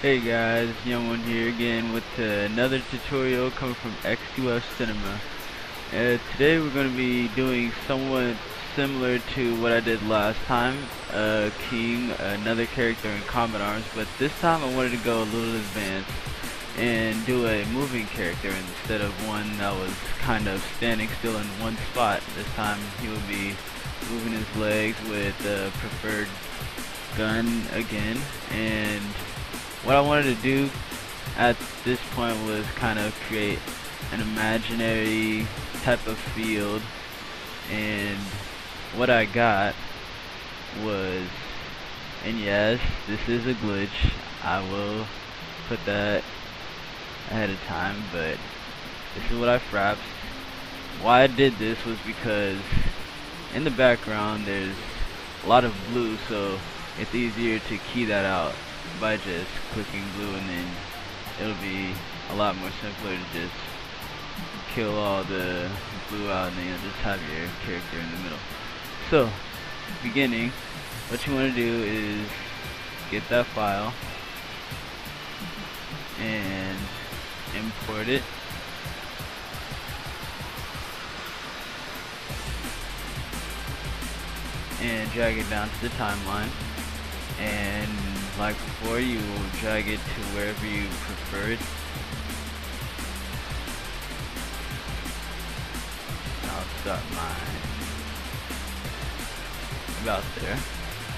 Hey guys, Youngone here again with another tutorial coming from XUFcinema. Today we're going to be doing somewhat similar to what I did last time, keying another character in combat arms, but this time I wanted to go a little advanced and do a moving character instead of one that was kind of standing still in one spot. This time he will be moving his legs with the preferred gun again, and what I wanted to do at this point was kind of create an imaginary type of field, and what I got was, and yes, this is a glitch, I will put that ahead of time, but this is what I frapped. Why I did this was because in the background there's a lot of blue, so it's easier to key that out by just clicking blue, and then it'll be a lot more simpler to just kill all the blue out, and then you'll just have your character in the middle. So, beginning, what you want to do is get that file and import it. And drag it down to the timeline, and like before, you will drag it to wherever you prefer it. I'll start mine about there.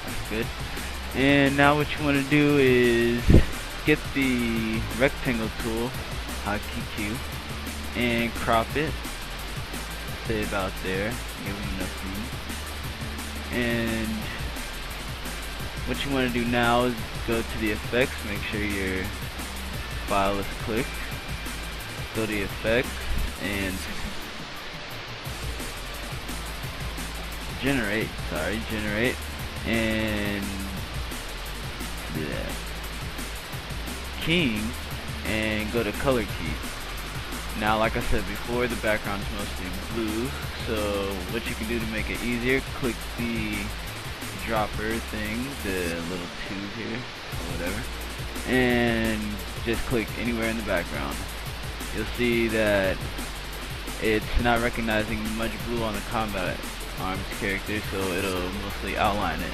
That's good. And now what you want to do is get the rectangle tool, hotkey Q, and crop it. Say about there. Give them enough room. And what you want to do now is go to the effects, make sure your file is clicked, go to the effects and generate, and keying, and go to color key. Now, like I said before, the background is mostly blue, so what you can do to make it easier, click the dropper thing, the little tube here, or whatever, and just click anywhere in the background. You'll see that it's not recognizing much blue on the combat arms character, so it'll mostly outline it.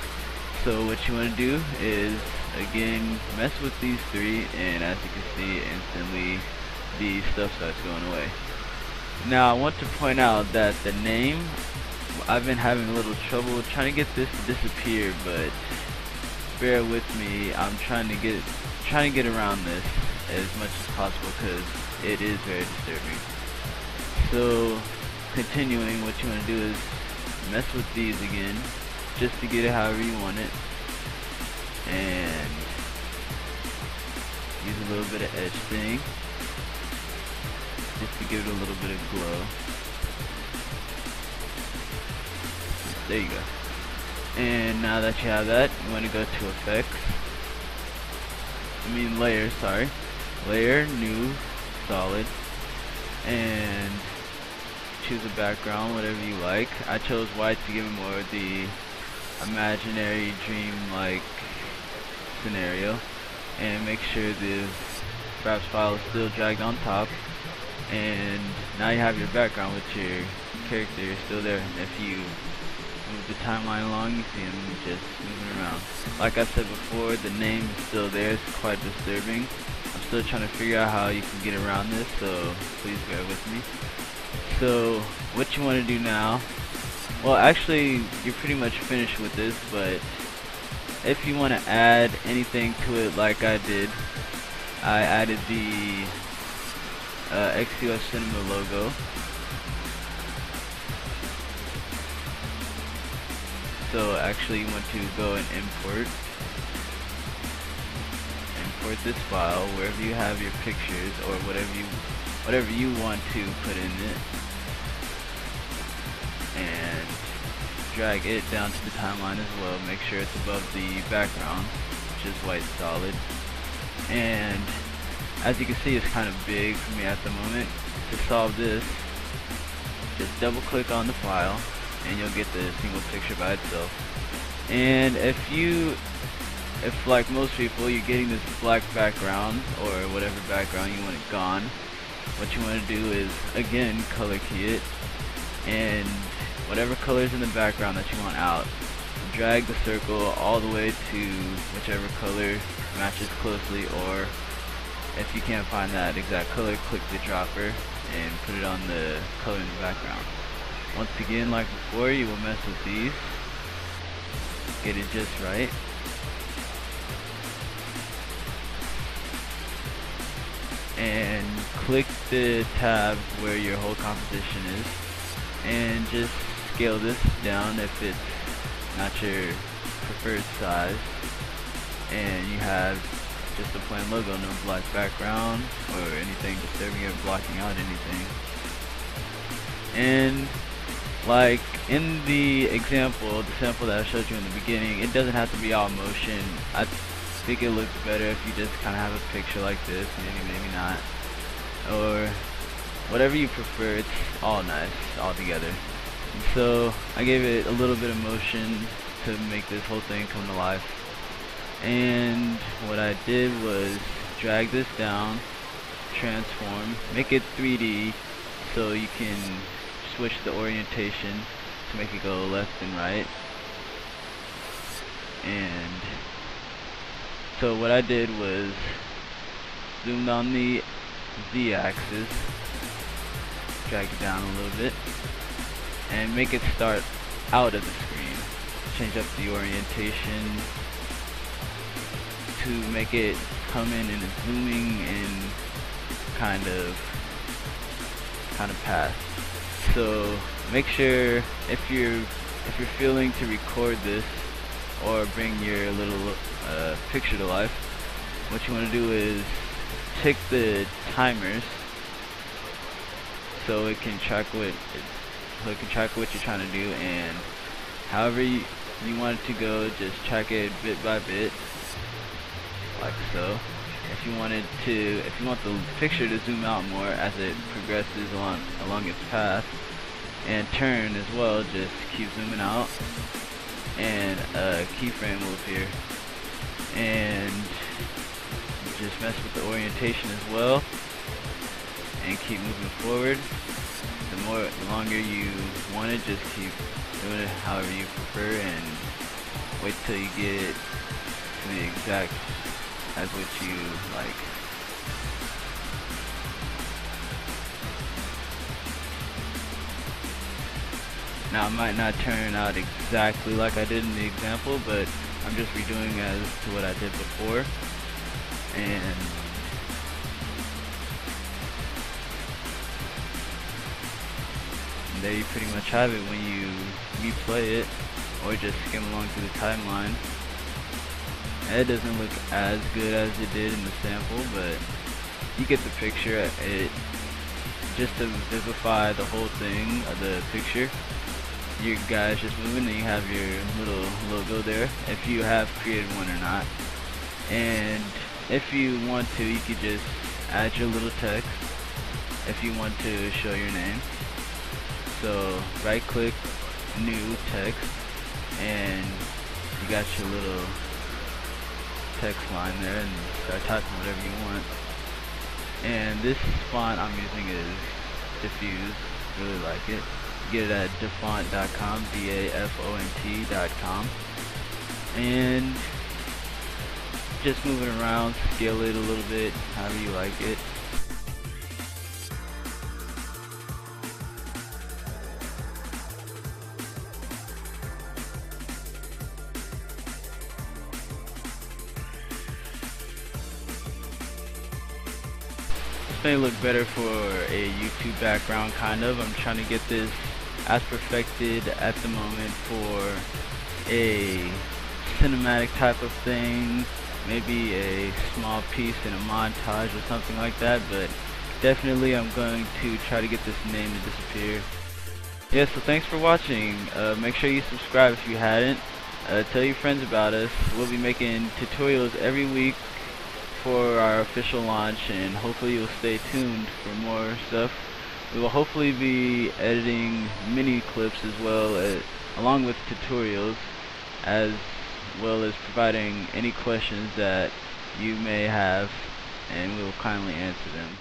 So what you want to do is, again, mess with these three, and as you can see, instantly the stuff starts going away. Now I want to point out that the name, I've been having a little trouble trying to get this to disappear, but bear with me. I'm trying to get around this as much as possible because it is very disturbing. So continuing, what you want to do is mess with these again, just to get it however you want it, and use a little bit of edge thing, just to give it a little bit of glow. There you go. And now that you have that, you want to go to effects. Layer, sorry. Layer, new, solid. And choose a background, whatever you like. I chose white to give it more of the imaginary dream-like scenario. And make sure the fraps file is still dragged on top. And now you have your background with your character still there. And if you move the timeline along, you see him just moving around. Like I said before, the name is still there. It's quite disturbing. I'm still trying to figure out how you can get around this, so please bear with me. So what you want to do now, well, actually you're pretty much finished with this, but if you want to add anything to it like I did, I added the XUFcinema logo. So actually you want to go and import this file wherever you have your pictures, or whatever you want to put in it, and drag it down to the timeline as well. Make sure it's above the background, which is white solid. And as you can see, it's kind of big for me at the moment. To solve this, just double click on the file and you'll get the single picture by itself. And if you if, like most people, you're getting this black background or whatever background you want it gone, what you want to do is, again, color key it, and whatever color's in the background that you want out, drag the circle all the way to whichever color matches closely, or if you can't find that exact color, click the dropper and put it on the color in the background. Once again, like before, you will mess with these, get it just right. And click the tab where your whole composition is, and just scale this down if it's not your preferred size, and you have just a plain logo, no black background or anything disturbing or blocking out anything. And like in the example, the sample that I showed you in the beginning, it doesn't have to be all motion. I think it looks better if you just kind of have a picture like this, maybe not, or whatever you prefer. It's all nice all together. And so I gave it a little bit of motion to make this whole thing come to life. And what I did was drag this down, transform, make it 3D so you can switch the orientation to make it go left and right. And so what I did was zoomed on the Z-axis, drag it down a little bit, and make it start out of the screen. Change up the orientation to make it come in a zooming in kind of path. So make sure if you're feeling to record this or bring your little picture to life, what you want to do is check the timers so it can track what you're trying to do, and however you want it to go, just track it bit by bit, like so. If you want the picture to zoom out more as it progresses along its path and turn as well, just keep zooming out, and a keyframe will appear. And just mess with the orientation as well, and keep moving forward. The longer you want it, just keep doing it however you prefer, and wait till you get to the exact as what you like. Now it might not turn out exactly like I did in the example, but I'm just redoing as to what I did before. And there you pretty much have it when you replay it or just skim along through the timeline. It doesn't look as good as it did in the sample, but you get the picture. It just to vivify the whole thing of the picture. Your guy's just moving, and you have your little logo there, if you have created one or not. And if you want to, you could just add your little text if you want to show your name. So right click, new text, and you got your little text line there, and start typing whatever you want. And this font I'm using is Diffuse, really like it. Get it at dafont.com, dafont.com, and just move it around, scale it a little bit, however you like it. This may look better for a YouTube background, kind of. I'm trying to get this as perfected at the moment for a cinematic type of thing, maybe a small piece in a montage or something like that, but definitely I'm going to try to get this name to disappear. Yeah, so thanks for watching. Make sure you subscribe if you hadn't. Tell your friends about us. We'll be making tutorials every week for our official launch, and hopefully you'll stay tuned for more stuff. We will hopefully be editing mini clips as well, along with tutorials, as well as providing any questions that you may have, and we will kindly answer them.